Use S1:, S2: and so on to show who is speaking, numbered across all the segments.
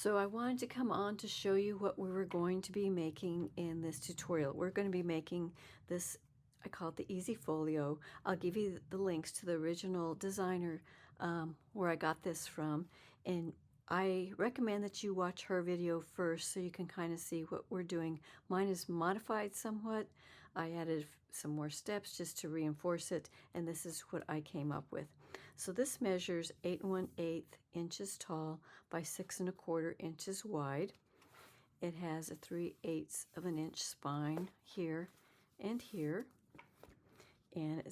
S1: So I wanted to come on to show you what we were going to be making in this tutorial. We're going to be making this, I call it the Easy Folio. I'll give you the links to the original designer where I got this from, and I recommend that you watch her video first so you can kind of see what we're doing. Mine is modified somewhat. I added some more steps just to reinforce it, and this is what I came up with. So this measures 8 1/8 inches tall by 6 1/4 inches wide. It has a 3/8 of an inch spine here and here, and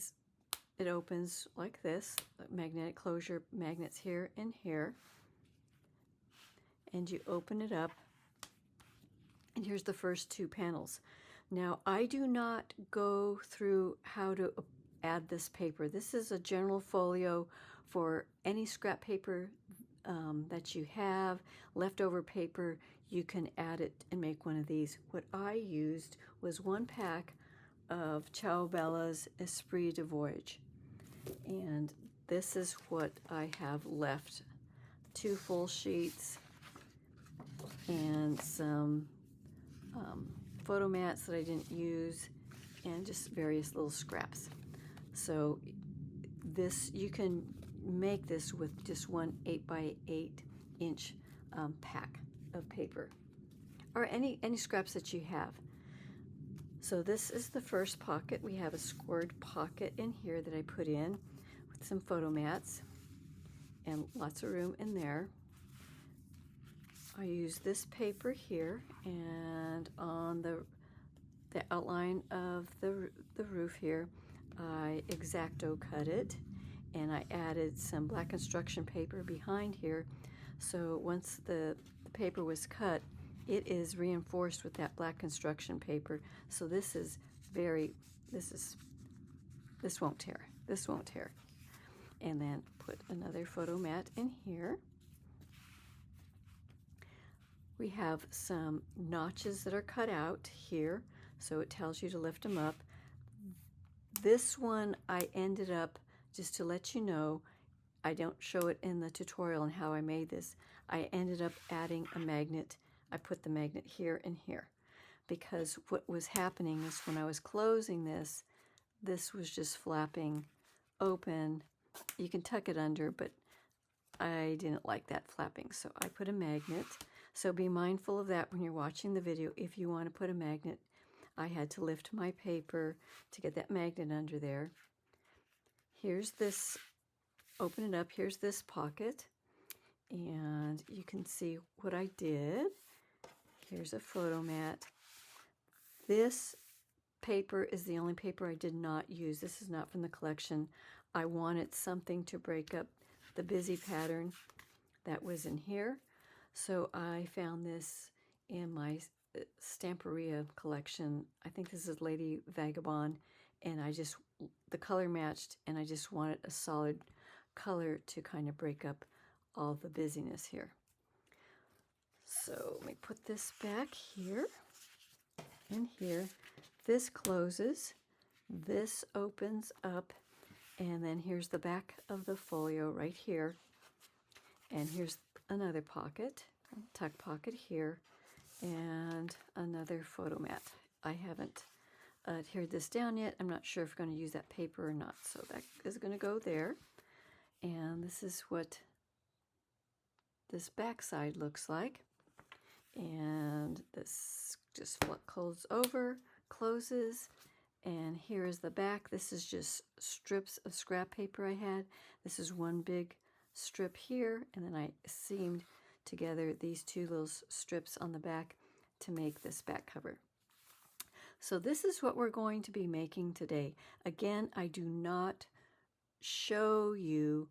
S1: it opens like this, magnetic closure magnets here and here, and you open it up, and here's the first two panels. Now I do not go through how to add this paper. This is a general folio for any scrap paper that you have, leftover paper. You can add it and make one of these. What I used was 1 pack of Ciao Bella's Esprit de Voyage, and this is what I have left: 2 full sheets and some photo mats that I didn't use, and just various little scraps. So this, you can make this with just one 8 by 8 inch pack of paper, or any scraps that you have. So this is the first pocket. We have a scored pocket in here that I put in with some photo mats and lots of room in there. I use this paper here, and on the outline of the roof here, I X-Acto cut it, and I added some black construction paper behind here. So once the paper was cut, it is reinforced with that black construction paper. So this won't tear. This won't tear. And then put another photo mat in here. We have some notches that are cut out here, so it tells you to lift them up. This one I ended up, just to let you know, I don't show it in the tutorial on how I made this, I ended up adding a magnet. I put the magnet here and here, because what was happening is when I was closing this, this was just flapping open. You can tuck it under, but I didn't like that flapping, so I put a magnet. So be mindful of that when you're watching the video. If you want to put a magnet, I had to lift my paper to get that magnet under there. Here's this, open it up, here's this pocket, and you can see what I did. Here's a photo mat. This paper is the only paper I did not use. This is not from the collection. I wanted something to break up the busy pattern that was in here. So I found this in my Stamperia collection. I think this is Lady Vagabond, and the color matched, and I just wanted a solid color to kind of break up all the busyness here. So let me put this back here and here. This closes, this opens up, and then here's the back of the folio right here. And here's another pocket, tuck pocket here, and another photo mat. I haven't adhered this down yet. I'm not sure if I'm going to use that paper or not, so that is going to go there. And this is what this back side looks like. And this just closes, and here is the back. This is just strips of scrap paper I had. This is one big strip here, and then I seamed together these 2 little strips on the back to make this back cover. So this is what we're going to be making today. Again, I do not show you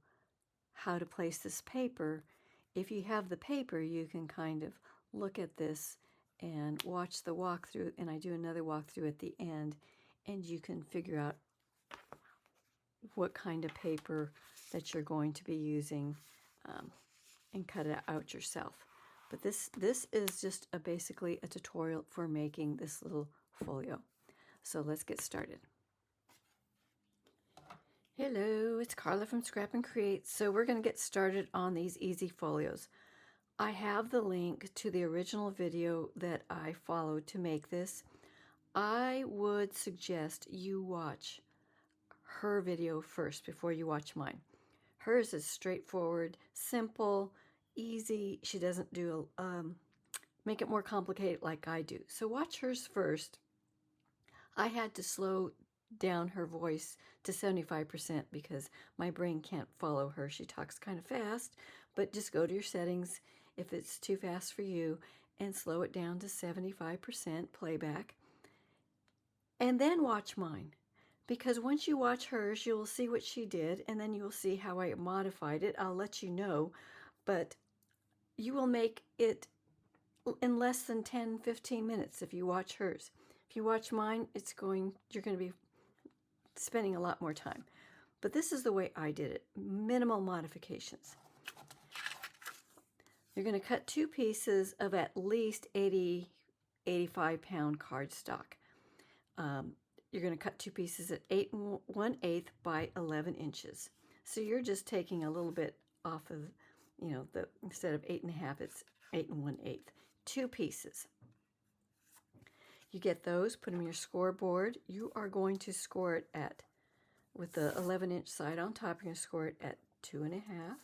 S1: how to place this paper. If you have the paper, you can kind of look at this and watch the walkthrough, and I do another walkthrough at the end, and you can figure out what kind of paper that you're going to be using and cut it out yourself. But this is just basically a tutorial for making this little folio. So let's get started. Hello, it's Carla from Scrap and Create. So we're going to get started on these easy folios. I have the link to the original video that I followed to make this. I would suggest you watch her video first before you watch mine. Hers is straightforward, simple, easy. She doesn't do make it more complicated like I do. So watch hers first. I had to slow down her voice to 75% because my brain can't follow her. She talks kind of fast, but just go to your settings if it's too fast for you and slow it down to 75% playback. And then watch mine. Because once you watch hers, you will see what she did, and then you will see how I modified it. I'll let you know, but you will make it in less than 10-15 minutes if you watch hers. If you watch mine, you're going to be spending a lot more time. But this is the way I did it. Minimal modifications. You're going to cut 2 pieces of at least 85 pound cardstock. You're going to cut 2 pieces at 8 1/8 by 11 inches. So you're just taking a little bit off of, instead of 8.5, it's 8 1/8. 2 pieces. You get those, put them in your scoreboard. You are going to score it with the 11-inch side on top, you're going to score it at 2.5,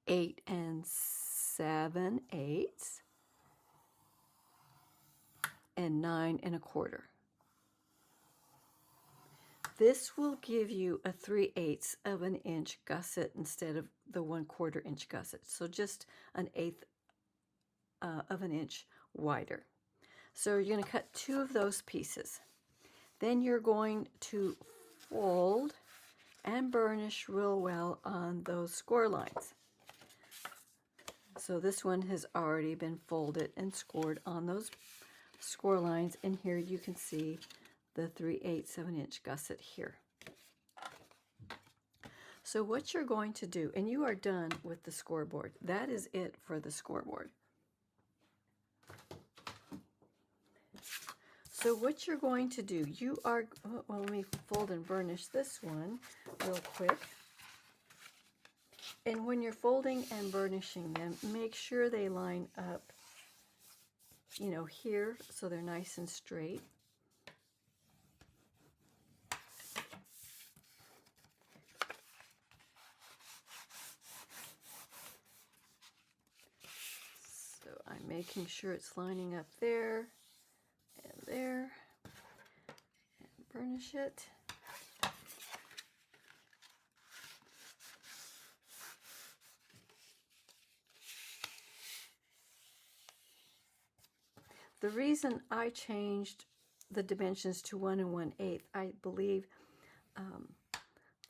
S1: 8 7/8, and 9 1/4. This will give you a 3/8 of an inch gusset instead of the 1/4 inch gusset. So just an 1/8 of an inch wider. So you're going to cut 2 of those pieces. Then you're going to fold and burnish real well on those score lines. So this one has already been folded and scored on those score lines, and here you can see the 3/8 of an inch gusset here. So what you're going to do, and you are done with the scoreboard. That is it for the scoreboard. So what you're going to do, let me fold and burnish this one real quick. And when you're folding and burnishing them, make sure they line up, here, so they're nice and straight. So I'm making sure it's lining up there and there, and burnish it. The reason I changed the dimensions to 1 1/8, I believe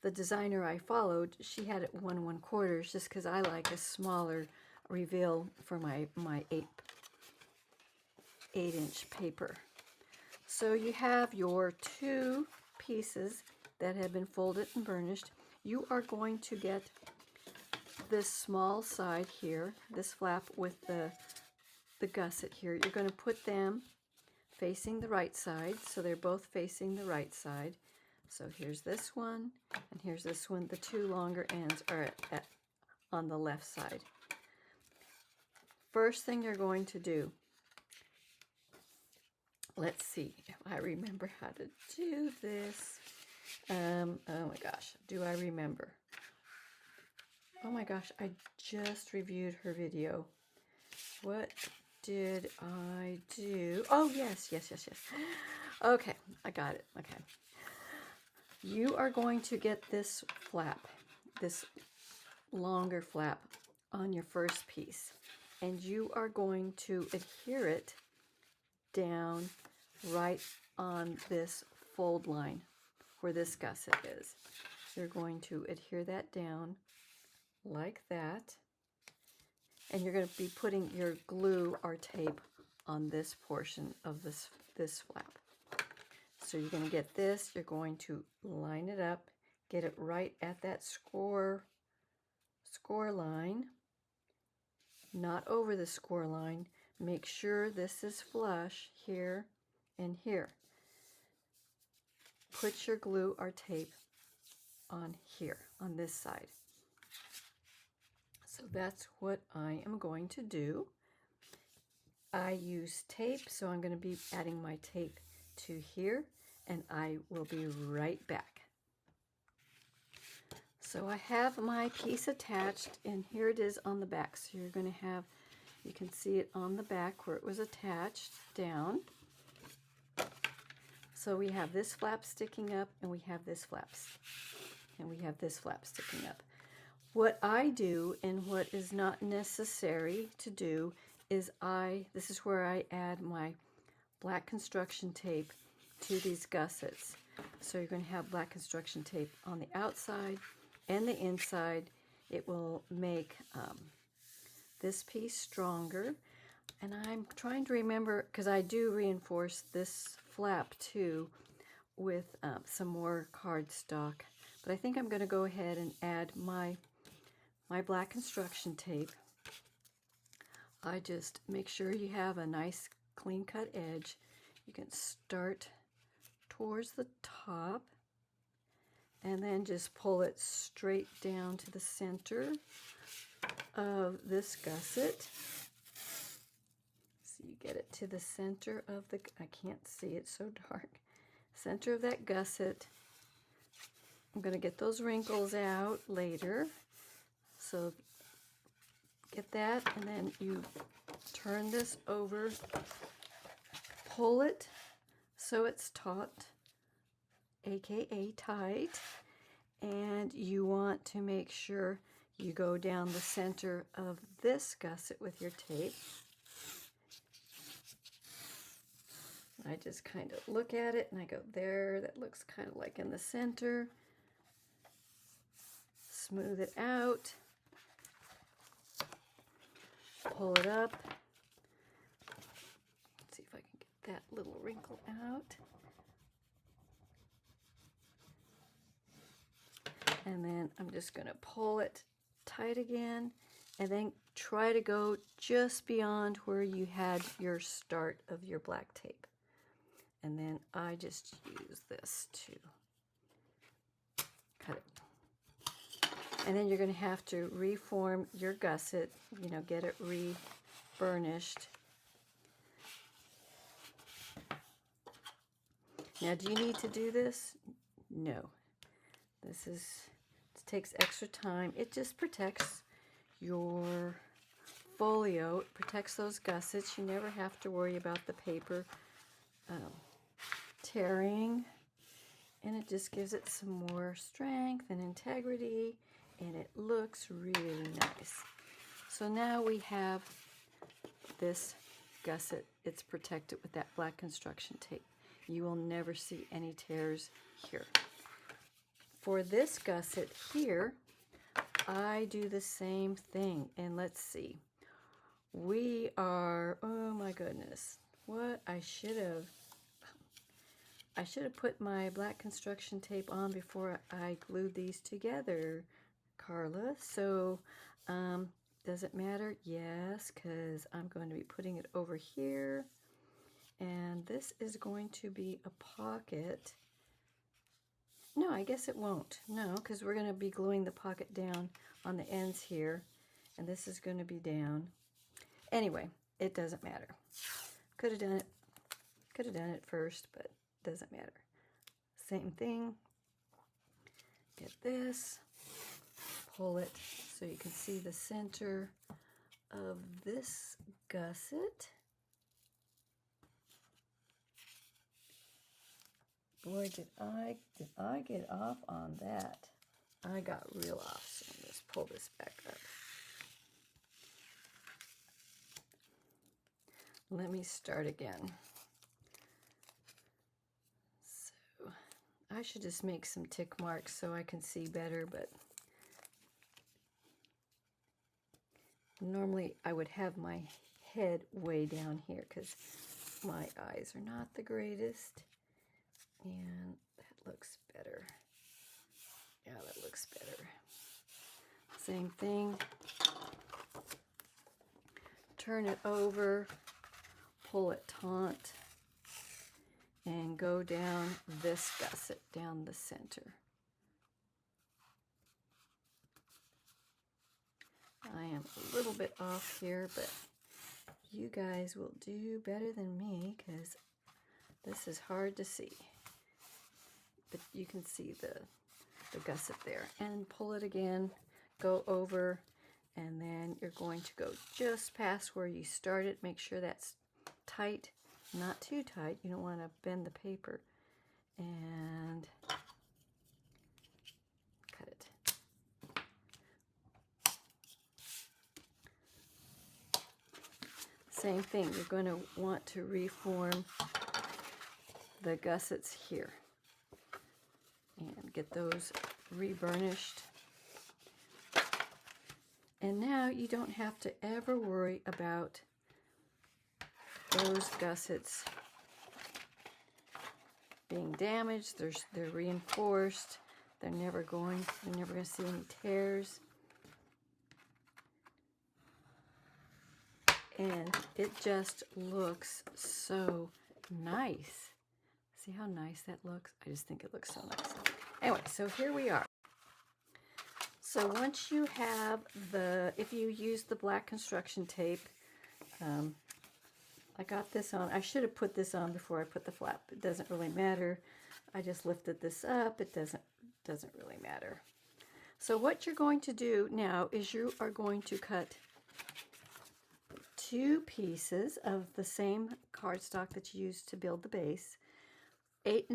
S1: the designer I followed, she had it 1 1/4, just because I like a smaller reveal for my 8-inch paper. So you have your 2 pieces that have been folded and burnished. You are going to get this small side here, this flap with the gusset here. You're going to put them facing the right side, so they're both facing the right side. So here's this one, and here's this one. The 2 longer ends are on the left side. First thing you're going to do, let's see if I remember how to do this. Oh my gosh, do I remember? Oh my gosh, I just reviewed her video. What did I do? Oh, yes. Okay, I got it. Okay. You are going to get this flap, this longer flap on your first piece, and you are going to adhere it down right on this fold line where this gusset is. You're going to adhere that down like that. And you're going to be putting your glue or tape on this portion of this flap. So you're going to get this, you're going to line it up, get it right at that score line, not over the score line. Make sure this is flush here and here. Put your glue or tape on here, on this side. So that's what I am going to do. I use tape, so I'm going to be adding my tape to here, and I will be right back. So I have my piece attached, and here it is on the back. So you're going to have, you can see it on the back where it was attached down. So we have this flap sticking up, and we have this flap, and we have this flap sticking up. What I do, and what is not necessary to do, is this is where I add my black construction tape to these gussets. So you're going to have black construction tape on the outside and the inside. It will make this piece stronger. And I'm trying to remember, because I do reinforce this flap too with some more cardstock. But I think I'm going to go ahead and add my black construction tape. I just make sure you have a nice clean cut edge. You can start towards the top and then just pull it straight down to the center of this gusset. So you get it to the center of the, I can't see, it's so dark, center of that gusset. I'm going to get those wrinkles out later. So get that, and then you turn this over, pull it so it's taut, aka tight, and you want to make sure you go down the center of this gusset with your tape. I just kind of look at it and I go, there, that looks kind of like in the center. Smooth it out. Pull it up. Let's see if I can get that little wrinkle out. And then I'm just going to pull it tight again, and then try to go just beyond where you had your start of your black tape. And then I just use this to cut it. And then you're going to have to reform your gusset, you know, get it re-burnished. Now, do you need to do this? No. It takes extra time. It just protects your folio. It protects those gussets. You never have to worry about the paper tearing. And it just gives it some more strength and integrity. And it looks really nice. So now we have this gusset. It's protected with that black construction tape. You will never see any tears here. For this gusset here, I do the same thing. And let's see. We are, oh my goodness, what I should have put my black construction tape on before I glued these together, Carla. So, does it matter? Yes, because I'm going to be putting it over here. And this is going to be a pocket. No, I guess it won't. No, because we're going to be gluing the pocket down on the ends here. And this is going to be down. Anyway, it doesn't matter. Could have done it first, but it doesn't matter. Same thing. Get this. Pull it so you can see the center of this gusset. Boy, did I get off on that. I got real off, so let's pull this back up. Let me start again. So, I should just make some tick marks so I can see better, but normally I would have my head way down here because my eyes are not the greatest. And that looks better. Yeah, that looks better. Same thing. Turn it over, pull it taut, and go down this gusset, down the center. I am a little bit off here, but you guys will do better than me because this is hard to see. But you can see the gusset there. And pull it again, go over, and then you're going to go just past where you started. Make sure that's tight, not too tight. You don't want to bend the paper. And cut it. Same thing, you're going to want to reform the gussets here and get those reburnished. And now you don't have to ever worry about those gussets being damaged. They're reinforced. They're never going to see any tears. And it just looks so nice. See how nice that looks? I just think it looks so nice. Anyway, so here we are. So once you have if you use the black construction tape, I got this on. I should have put this on before I put the flap. It doesn't really matter. I just lifted this up. It doesn't really matter. So what you're going to do now is you are going to cut 2 pieces of the same cardstock that you used to build the base, 8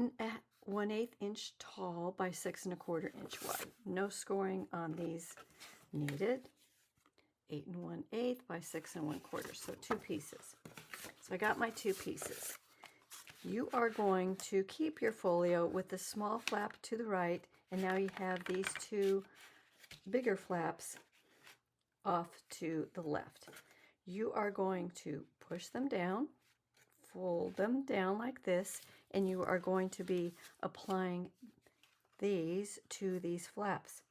S1: 1/8 inch tall by 6 1/4 inch wide. No scoring on these needed. 8 1/8 by 6 1/4. So 2 pieces. So I got my 2 pieces. You are going to keep your folio with the small flap to the right, and now you have these 2 bigger flaps off to the left. You are going to push them down, fold them down like this, and you are going to be applying these to these flaps.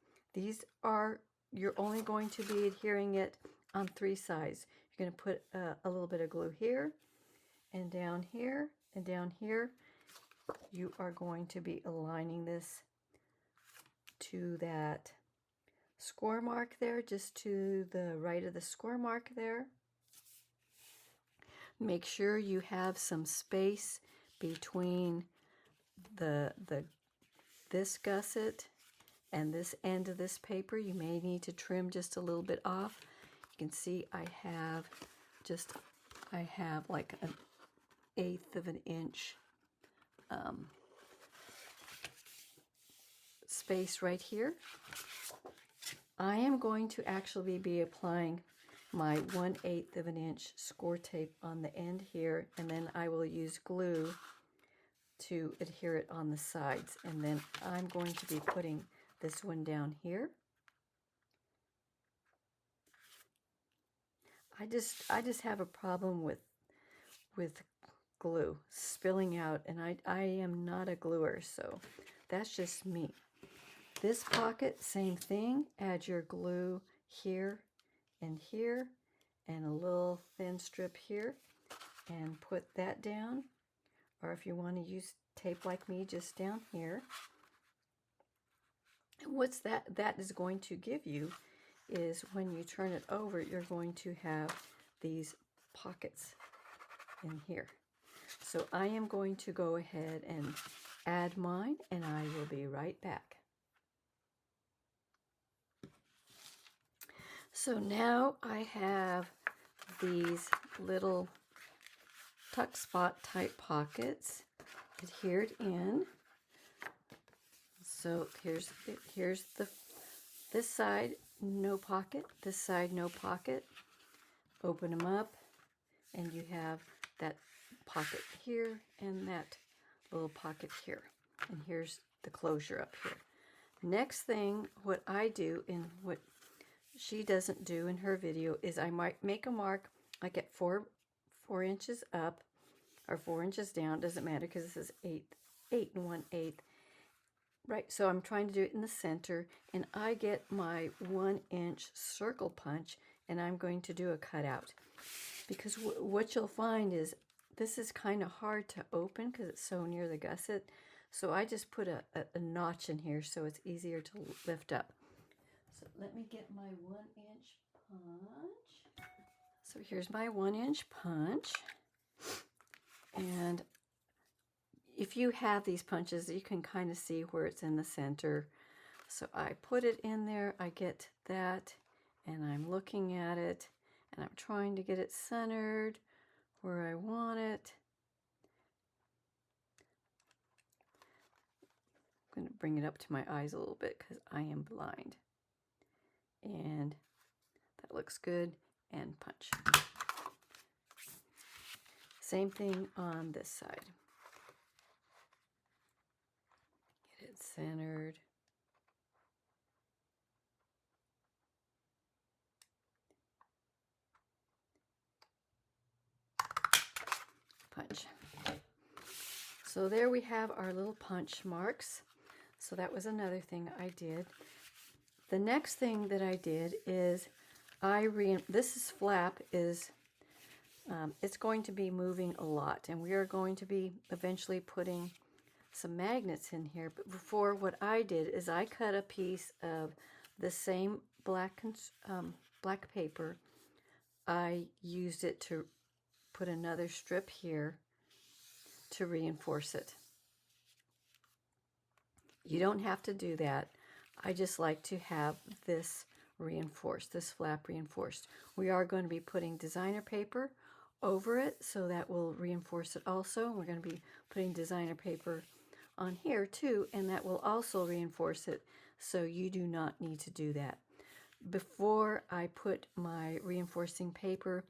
S1: You're only going to be adhering it on 3 sides. You're going to put a little bit of glue here, and down here, and down here. You are going to be aligning this to that score mark there, just to the right of the score mark there. Make sure you have some space between this gusset and this end of this paper. You may need to trim just a little bit off. You can see I have like 1/8 of an inch space right here. I am going to actually be applying my 1/8 of an inch score tape on the end here, and then I will use glue to adhere it on the sides, and then I'm going to be putting this one down here. I just have a problem with glue spilling out, and I am not a gluer, so that's just me. This pocket, same thing. Add your glue here and here, and a little thin strip here, and put that down. Or if you want to use tape like me, just down here. And what's that is going to give you is when you turn it over, you're going to have these pockets in here. So I am going to go ahead and add mine, and I will be right back. So now I have these little tuck spot type pockets adhered in. So here's this side, no pocket, this side, no pocket. Open them up, and you have that pocket here and that little pocket here. And here's the closure up here. Next thing, what I do, and what she doesn't do in her video, is I might make a mark like at 4 inches up or 4 inches down. Doesn't matter because this is 8 1/8. Right, so I'm trying to do it in the center, and I get my 1 inch circle punch, and I'm going to do a cutout. Because what you'll find is this is kind of hard to open because it's so near the gusset. So I just put a notch in here so it's easier to lift up. So let me get my 1 inch punch. So here's my 1-inch punch. And if you have these punches, you can kind of see where it's in the center. So I put it in there, I get that, and I'm looking at it, and I'm trying to get it centered where I want it. I'm going to bring it up to my eyes a little bit because I am blind. And that looks good, and punch. Same thing on this side. Get it centered. Punch. So there we have our little punch marks. So that was another thing I did. The next thing that I did is this flap is it's going to be moving a lot, and we are going to be eventually putting some magnets in here. But before, what I did is I cut a piece of the same black paper. I used it to put another strip here to reinforce it. You don't have to do that. I just like to have this reinforced, this flap reinforced. We are going to be putting designer paper over it, so that will reinforce it also. We're going to be putting designer paper on here too, and that will also reinforce it, so you do not need to do that. Before I put my reinforcing paper,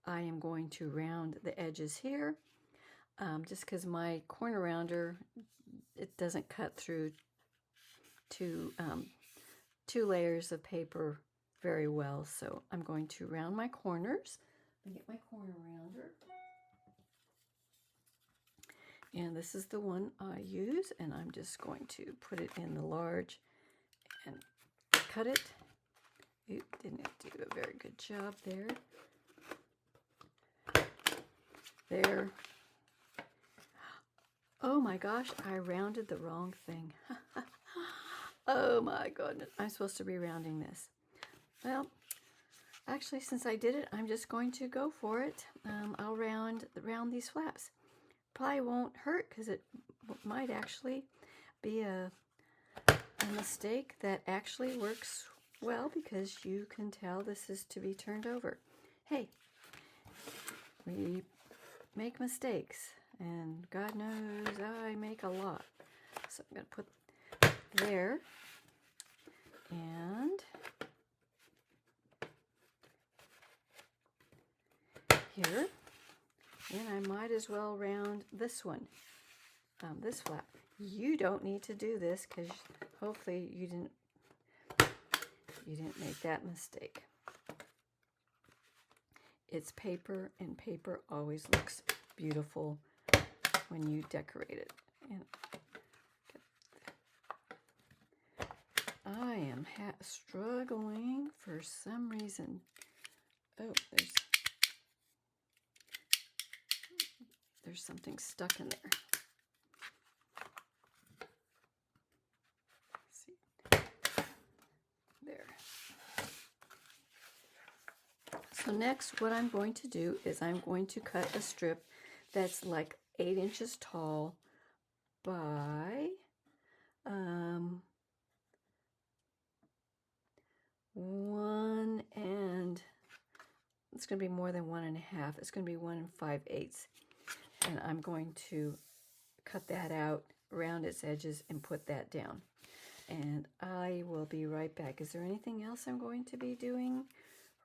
S1: I am going to round the edges here, just because my corner rounder, it doesn't cut through two layers of paper very well. So I'm going to round my corners. Let me get my corner rounder. And this is the one I use, and I'm just going to put it in the large and cut it. Oop, didn't do a very good job there. There. Oh my gosh, I rounded the wrong thing. Oh my goodness, I'm supposed to be rounding this. Well, actually, since I did it, I'm just going to go for it. I'll round these flaps. Probably won't hurt because it might actually be a mistake that actually works well, because you can tell this is to be turned over. Hey, we make mistakes, and God knows I make a lot. So I'm going to put there, and here, and I might as well round this one, this flap. You don't need to do this because hopefully you didn't make that mistake. It's paper, and paper always looks beautiful when you decorate it. And I am struggling for some reason. Oh, there's something stuck in there. Let's see. There. So next, what I'm going to do is I'm going to cut a strip that's like 8 inches tall by 1, and it's going to be more than 1 1/2. It's going to be 1 5/8. And I'm going to cut that out, round its edges, and put that down. And I will be right back. Is there anything else I'm going to be doing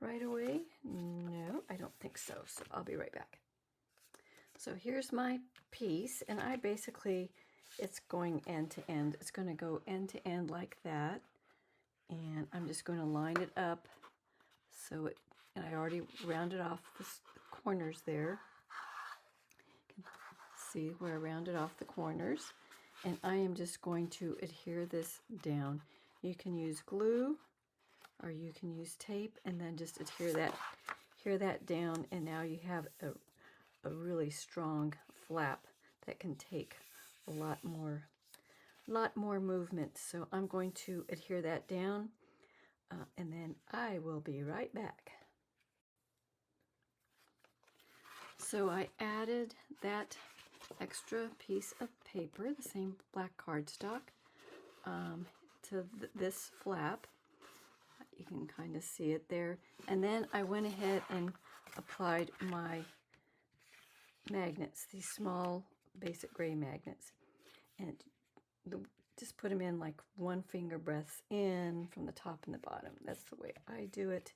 S1: right away? No, I don't think so. So I'll be right back. So here's my piece, and I basically, it's going end to end. It's going to go end to end like that. And I'm just going to line it up so it, and I already rounded off the corners there. You can see where I rounded off the corners. And I am just going to adhere this down. You can use glue, or you can use tape, and then just adhere that down, and now you have a really strong flap that can take a lot more movement. So I'm going to adhere that down. and then I will be right back. So I added that extra piece of paper, the same black cardstock, to this flap. You can kind of see it there. And then I went ahead and applied my magnets, these small basic gray magnets. And just put them in like one finger breaths in from the top and the bottom. That's the way I do it.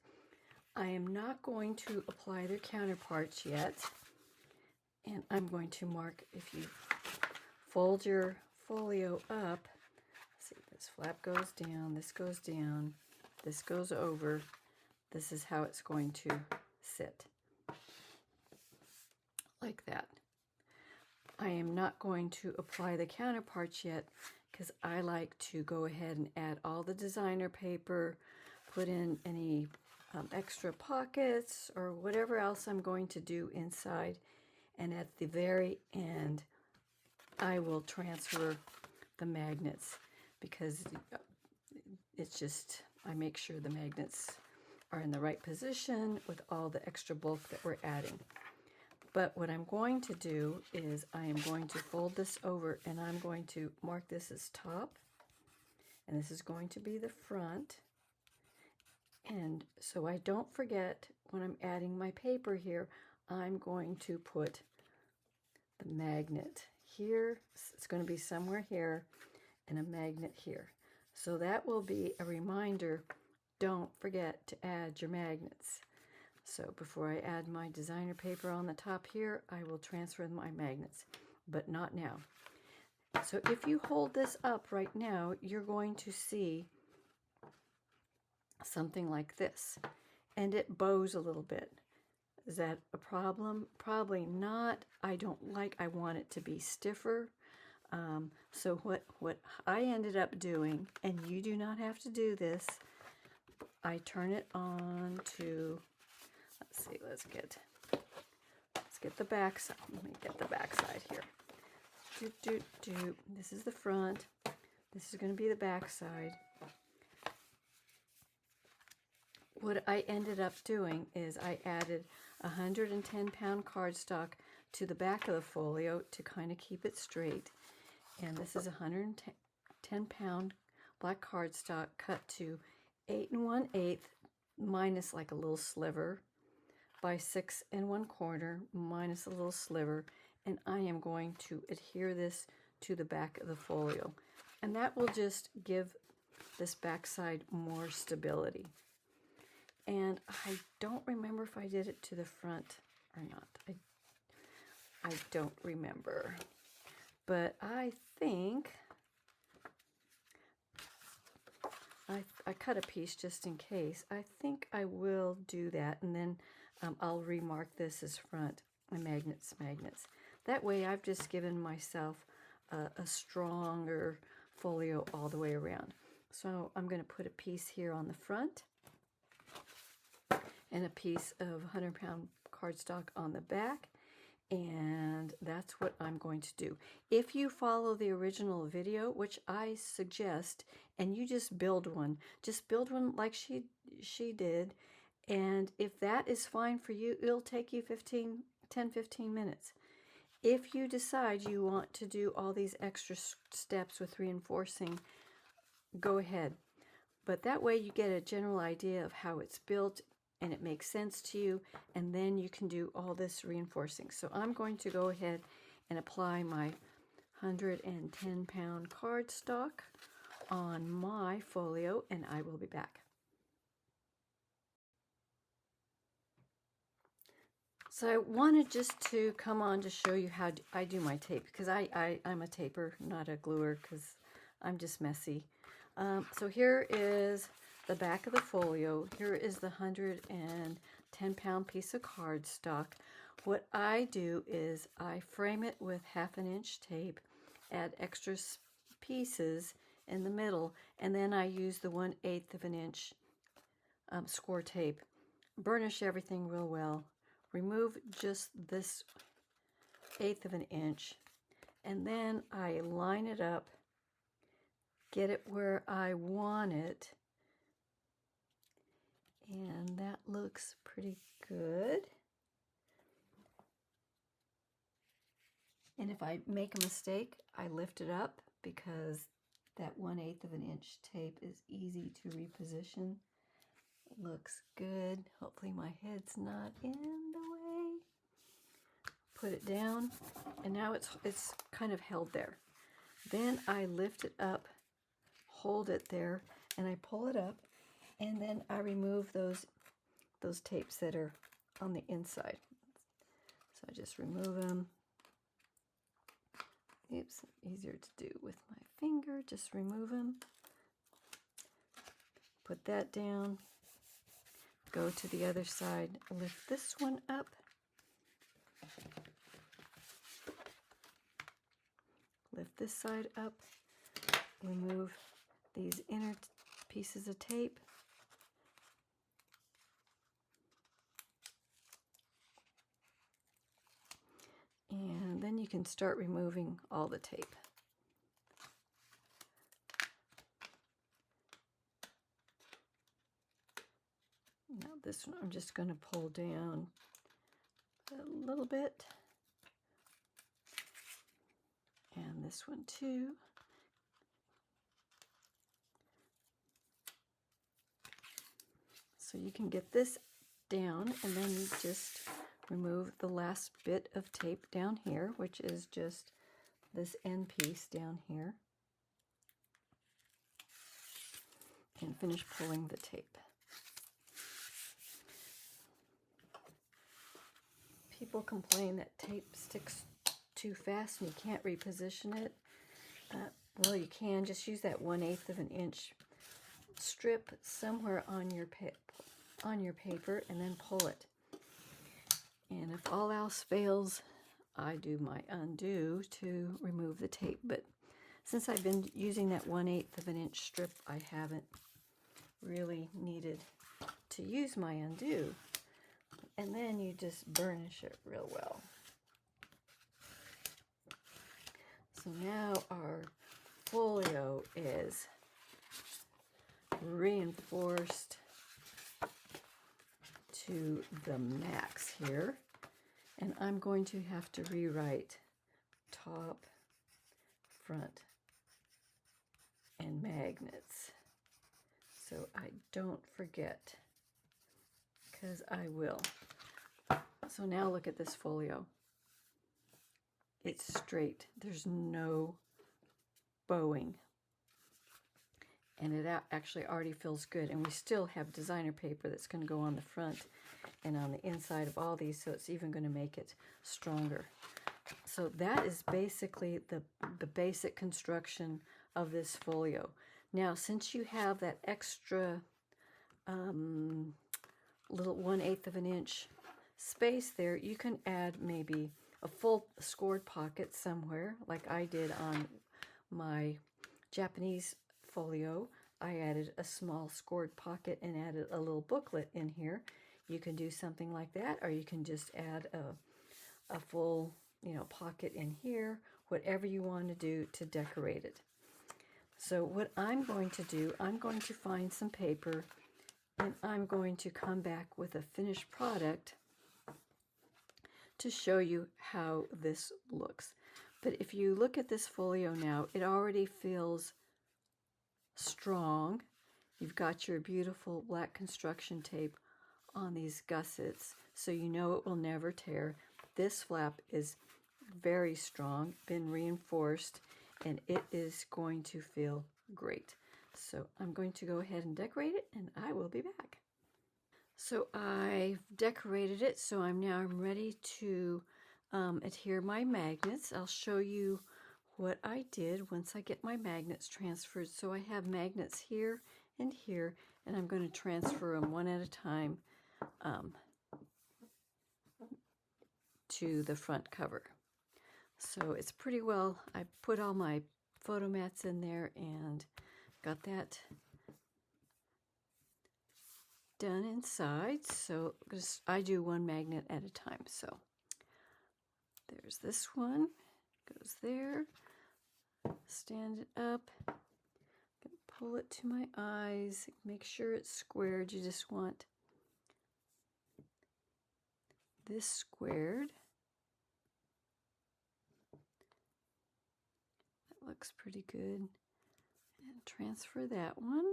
S1: I am not going to apply their counterparts yet. And I'm going to mark, if you fold your folio up, see, this flap goes down, this goes down, this goes over. This is how it's going to sit. Like that. I am not going to apply the counterparts yet because I like to go ahead and add all the designer paper, put in any extra pockets or whatever else I'm going to do inside. And at the very end, I will transfer the magnets because it's just, I make sure the magnets are in the right position with all the extra bulk that we're adding. But what I'm going to do is I am going to fold this over and I'm going to mark this as top. And this is going to be the front. And so I don't forget when I'm adding my paper here, I'm going to put the magnet here. It's going to be somewhere here and a magnet here. So that will be a reminder, don't forget to add your magnets. So before I add my designer paper on the top here, I will transfer my magnets, but not now. So if you hold this up right now, you're going to see something like this, and it bows a little bit. Is that a problem? Probably not. I want it to be stiffer. So what I ended up doing, and you do not have to do this, I turn it on to, let's see, let's get the back side. Let me get the back side here. This is the front. This is going to be the back side. What I ended up doing is I added 110-pound cardstock to the back of the folio to kind of keep it straight. And this is 110-pound black cardstock cut to 8 1/8 minus like a little sliver by 6 1/4 minus a little sliver. And I am going to adhere this to the back of the folio. And that will just give this back side more stability. And I don't remember if I did it to the front or not. I don't remember. But I think I cut a piece just in case. I think I will do that, and then I'll remark this as front. My magnets. That way I've just given myself a stronger folio all the way around. So I'm going to put a piece here on the front and a piece of 100-pound cardstock on the back, and that's what I'm going to do. If you follow the original video, which I suggest, and you just build one like she did, and if that is fine for you, it'll take you 10-15 minutes. If you decide you want to do all these extra steps with reinforcing, go ahead. But that way you get a general idea of how it's built and it makes sense to you, and then you can do all this reinforcing. So I'm going to go ahead and apply my 110-pound cardstock on my folio, and I will be back. So I wanted just to come on to show you how I do my tape, because I'm a taper, not a gluer, because I'm just messy. So here is the back of the folio. Here is the 110-pound piece of cardstock. What I do is I frame it with 1/2 inch tape, add extra pieces in the middle, and then I use the 1/8 inch score tape. Burnish everything real well. Remove just this 1/8 inch, and then I line it up, get it where I want it, And that looks pretty good. And if I make a mistake, I lift it up because that 1/8 of an inch tape is easy to reposition. Looks good. Hopefully my head's not in the way. Put it down, and now it's kind of held there. Then I lift it up, hold it there, and I pull it up, and then I remove those tapes that are on the inside. So I just remove them. Oops, easier to do with my finger. Just remove them. Put that down. Go to the other side. Lift this one up. Lift this side up. Remove these inner pieces of tape. And then you can start removing all the tape. Now this one I'm just going to pull down a little bit. And this one too. So you can get this down, and then you just remove the last bit of tape down here, which is just this end piece down here, and finish pulling the tape. People complain that tape sticks too fast and you can't reposition it. Well, you can. Just use that 1/8 of an inch strip somewhere on your paper and then pull it. And if all else fails, I do my undo to remove the tape. But since I've been using that 1/8 of an inch strip, I haven't really needed to use my undo. And then you just burnish it real well. So now our folio is reinforced to the max here, and I'm going to have to rewrite top, front, and magnets so I don't forget, because I will. So now look at this folio. It's straight. There's no bowing. And it actually already feels good. And we still have designer paper that's going to go on the front and on the inside of all these, so it's even going to make it stronger. So that is basically the basic construction of this folio. Now, since you have that extra little 1/8 of an inch space there, you can add maybe a full scored pocket somewhere, like I did on my Japanese folio. I added a small scored pocket and added a little booklet in here. You can do something like that, or you can just add a full, pocket in here, whatever you want to do to decorate it. So what I'm going to do, I'm going to find some paper, and I'm going to come back with a finished product to show you how this looks. But if you look at this folio now, it already feels strong. You've got your beautiful black construction tape on these gussets, so you know it will never tear. This flap is very strong, been reinforced, and it is going to feel great. So I'm going to go ahead and decorate it, and I will be back. So I've decorated it, so I'm ready to adhere my magnets. I'll show you what I did once I get my magnets transferred. So I have magnets here and here, and I'm going to transfer them one at a time to the front cover. So it's pretty well, I put all my photo mats in there and got that done inside. So I do one magnet at a time. So there's this one, goes there, stand it up, pull it to my eyes, make sure it's squared. You just want this squared. That looks pretty good. And transfer that one.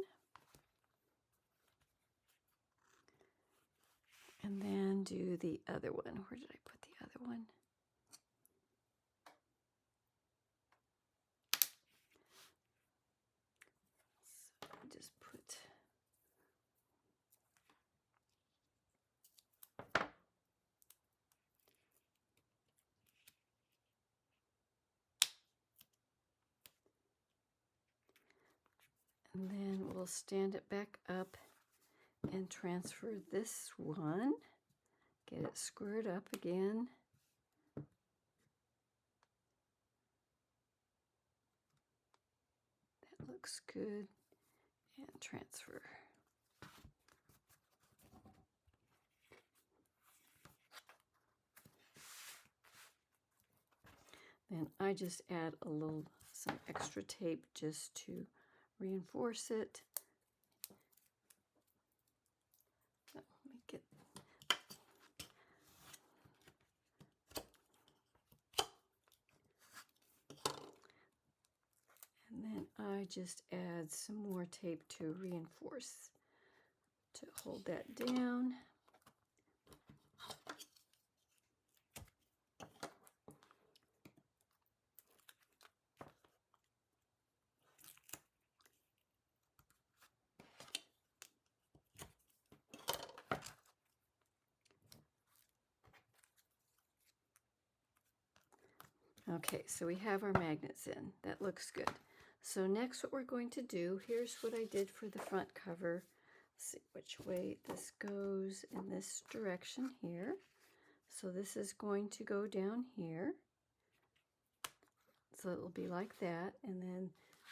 S1: And then do the other one. Where did I put the other one? So just put and then we'll stand it back up and transfer this one. Get it squared up again. That looks good. And transfer. Then I just add some extra tape just to reinforce it. So let me get and then I just add some more tape to reinforce, to hold that down. Okay, so we have our magnets in. That looks good. So next what we're going to do, here's what I did for the front cover. Let's see which way this goes in this direction here. So this is going to go down here. So it'll be like that. And then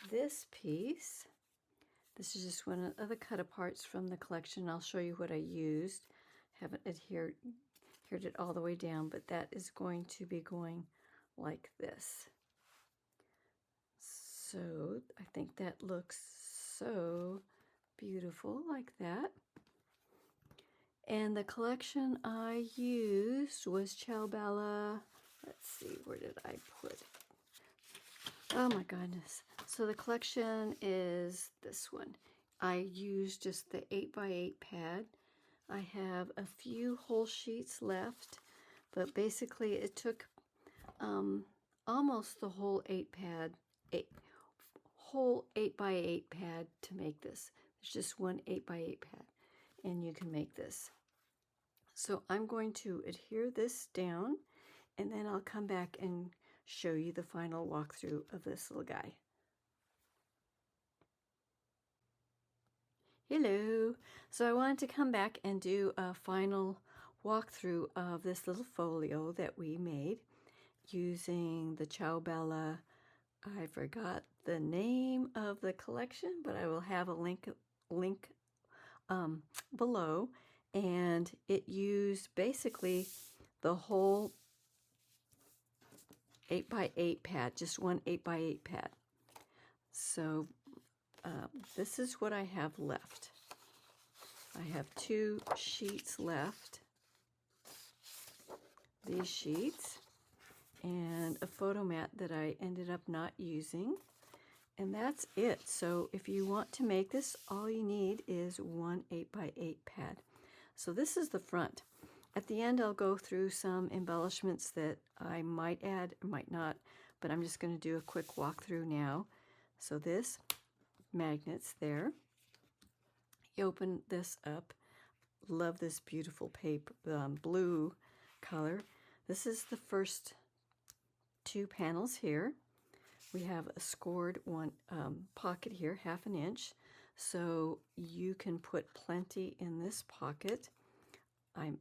S1: this piece, this is just one of the cut-aparts from the collection. I'll show you what I used. Haven't adhered it all the way down, but that is going to be going like this. So I think that looks so beautiful like that. And the collection I used was Ciao Bella. Let's see, where did I put it? Oh my goodness. So the collection is this one. I used just the 8x8 pad. I have a few whole sheets left, but basically it took almost the whole whole 8x8 pad to make this. There's just one 8x8 pad, and you can make this. So I'm going to adhere this down, and then I'll come back and show you the final walkthrough of this little guy. Hello. So I wanted to come back and do a final walkthrough of this little folio that we made using the Ciao Bella. I forgot the name of the collection, but I will have a link below. And it used basically the whole 8x8 pad, just one 8x8 pad. So this is what I have left. I have 2 sheets left. These sheets. And a photo mat that I ended up not using. And that's it. So if you want to make this, all you need is one 8x8 pad. So this is the front. At the end, I'll go through some embellishments that I might add or might not, but I'm just going to do a quick walkthrough now. So this, magnets there. You open this up. Love this beautiful paper, blue color. This is the first 2 panels here. We have a scored one pocket here, 1/2 inch, so you can put plenty in this pocket. I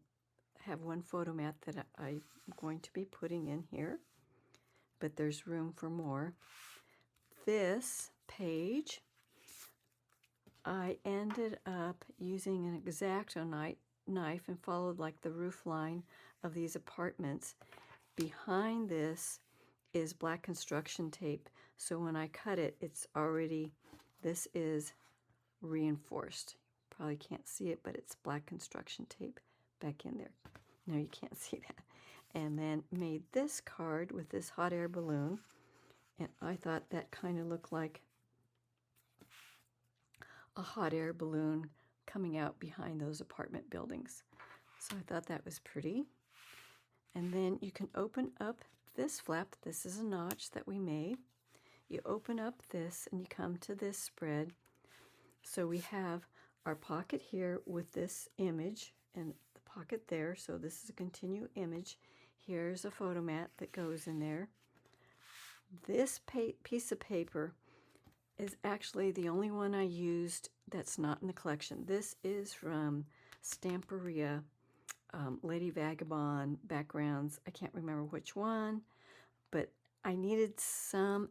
S1: have one photo mat that I'm going to be putting in here, but there's room for more. This page, I ended up using an X-Acto knife and followed like the roof line of these apartments. Behind this is black construction tape, so when I cut it, it's already, this is reinforced. Probably can't see it, but it's black construction tape back in there. No, you can't see that. And then made this card with this hot air balloon. And I thought that kind of looked like a hot air balloon coming out behind those apartment buildings. So I thought that was pretty. And then you can open up this flap. This is a notch that we made. You open up this and you come to this spread. So we have our pocket here with this image and the pocket there. So this is a continue image. Here's a photo mat that goes in there. This piece of paper is actually the only one I used that's not in the collection. This is from Stamperia, Lady Vagabond backgrounds. I can't remember which one, but I needed some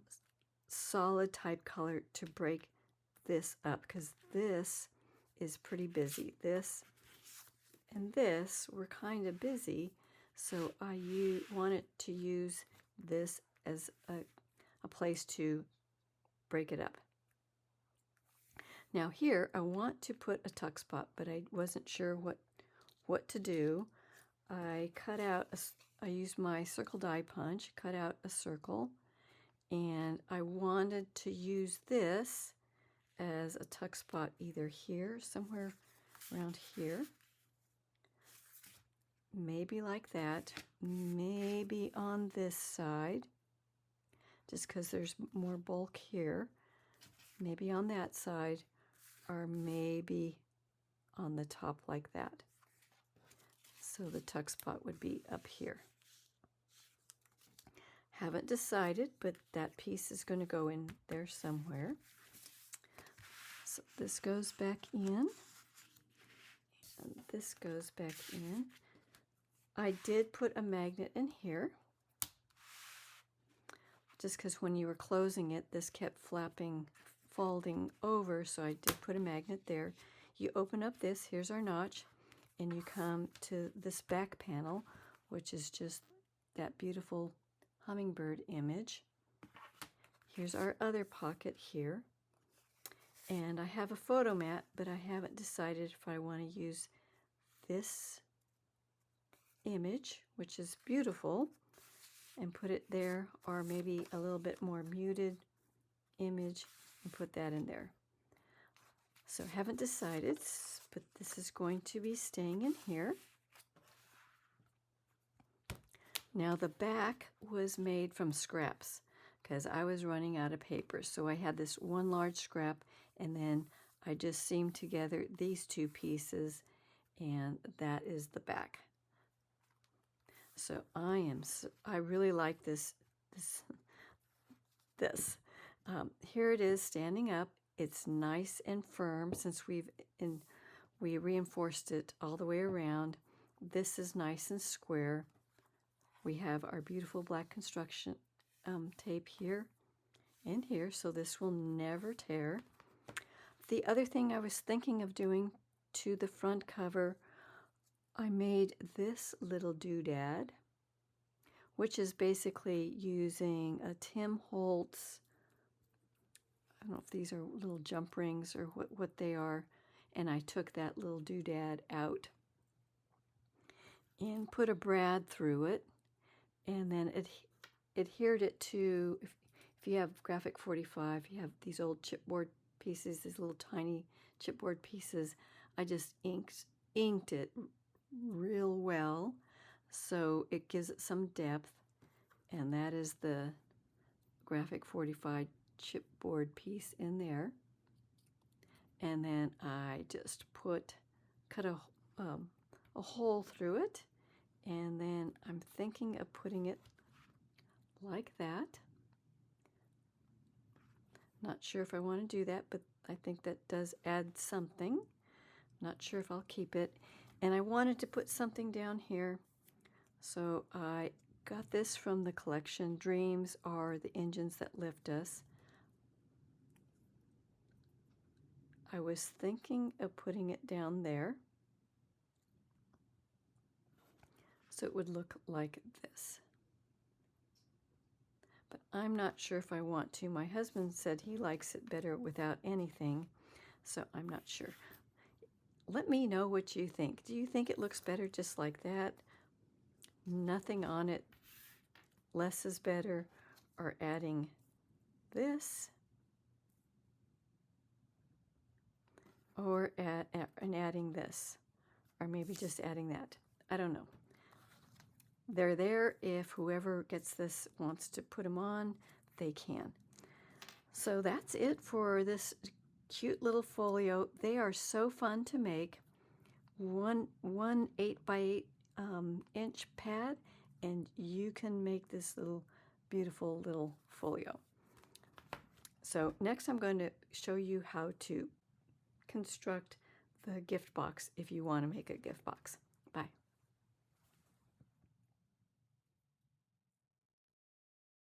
S1: solid type color to break this up because this is pretty busy. This and this were kind of busy, so I wanted to use this as a place to break it up. Now here I want to put a tuck spot, but I wasn't sure what to do. I used my circle die punch, cut out a circle, and I wanted to use this as a tuck spot either here, somewhere around here, maybe like that, maybe on this side, just because there's more bulk here, maybe on that side, or maybe on the top like that. So the tuck spot would be up here. Haven't decided, but that piece is going to go in there somewhere. So this goes back in, and this goes back in. I did put a magnet in here, just because when you were closing it, this kept folding over, so I did put a magnet there. You open up this, here's our notch, and you come to this back panel, which is just that beautiful hummingbird image. Here's our other pocket here. And I have a photo mat, but I haven't decided if I want to use this image, which is beautiful, and put it there, or maybe a little bit more muted image and put that in there. So haven't decided, but this is going to be staying in here. Now the back was made from scraps because I was running out of paper. So I had this one large scrap, and then I just seamed together these two pieces, and that is the back. So I really like this. Here it is standing up. It's nice and firm since we reinforced it all the way around. This is nice and square. We have our beautiful black construction tape here and here, so this will never tear. The other thing I was thinking of doing to the front cover, I made this little doodad, which is basically using a Tim Holtz, I don't know if these are little jump rings or what they are, and I took that little doodad out and put a brad through it, and then adhered it to, if you have Graphic 45, you have these old chipboard pieces, these little tiny chipboard pieces. I just inked it real well, so it gives it some depth, and that is the Graphic 45 chipboard piece in there. And then I just cut a hole through it, and then I'm thinking of putting it like that. Not sure if I want to do that, but I think that does add something. Not sure if I'll keep it. And I wanted to put something down here, so I got this from the collection. Dreams are the engines that lift us. I was thinking of putting it down there, so it would look like this. But I'm not sure if I want to. My husband said he likes it better without anything, so I'm not sure. Let me know what you think. Do you think it looks better just like that, nothing on it, less is better, or adding this, or adding this, or maybe just adding that. I don't know. They're there if whoever gets this wants to put them on, they can. So that's it for this cute little folio. They are so fun to make. One 8x8 inch pad, and you can make this little beautiful little folio. So next I'm going to show you how to construct the gift box if you want to make a gift box.